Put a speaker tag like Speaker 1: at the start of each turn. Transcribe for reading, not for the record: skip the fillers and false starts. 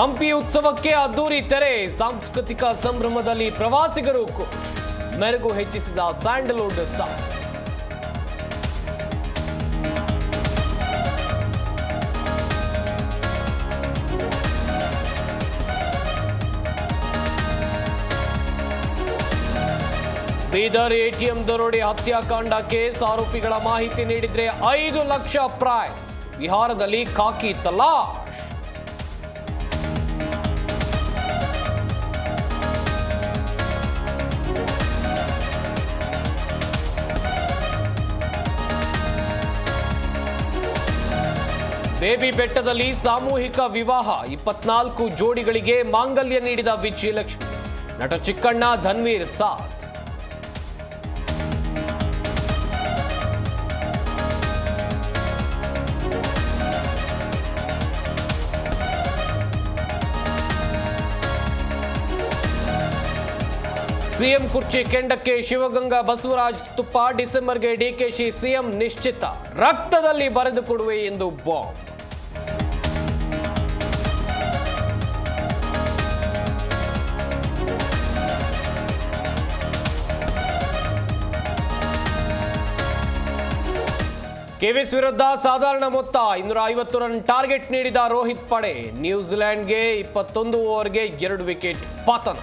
Speaker 1: ಹಂಪಿ ಉತ್ಸವಕ್ಕೆ ಅದ್ದೂರಿ ತೆರೆ, ಸಾಂಸ್ಕೃತಿಕ ಸಂಭ್ರಮದಲ್ಲಿ ಪ್ರವಾಸಿಗರು ಮೆರುಗು ಹೆಚ್ಚಿಸಿದ ಸ್ಯಾಂಡಲ್ವುಡ್ ಸ್ಟಾರ್ಸ್. ಬೀದರ್ ಎಟಿಎಂ ದರೋಡೆ ಹತ್ಯಾಕಾಂಡ ಕೇಸ್, ಆರೋಪಿಗಳ ಮಾಹಿತಿ ನೀಡಿದ್ರೆ 5 ಲಕ್ಷ ಪ್ರೈಸ್. ಬಿಹಾರದಲ್ಲಿ ಖಾಕಿ ತಲಾಶ್. ಬೇಬಿ ಬೆಟ್ಟದಲ್ಲಿ ಸಾಮೂಹಿಕ ವಿವಾಹ, 24 ಜೋಡಿಗಳಿಗೆ ಮಾಂಗಲ್ಯ ನೀಡಿದ ವಿಜಯಲಕ್ಷ್ಮಿ. ನಟ ಚಿಕ್ಕಣ್ಣ, ಧನ್ವೀರ್ ಸಾಥ್. ಸಿಎಂ ಕುರ್ಚಿ ಕೆಂಡಕ್ಕೆ ಶಿವಗಂಗಾ ಬಸವರಾಜ್ ತುಪ್ಪ, ಡಿಸೆಂಬರ್ಗೆ ಡಿಕೆಶಿ ಸಿಎಂ ನಿಶ್ಚಿತ, ರಕ್ತದಲ್ಲಿ ಬರೆದು ಕೊಡುವೆ ಎಂದು ಬಾಂಬ್. ಕೆವಿಸ್ ವಿರುದ್ಧ ಸಾಧಾರಣ ಮೊತ್ತ 250 ರನ್ ಟಾರ್ಗೆಟ್ ನೀಡಿದ ರೋಹಿತ್ ಪಡೆ. ನ್ಯೂಜಿಲೆಂಡ್ಗೆ 21 ಓವರ್ಗೆ 2 ವಿಕೆಟ್ ಪತನ.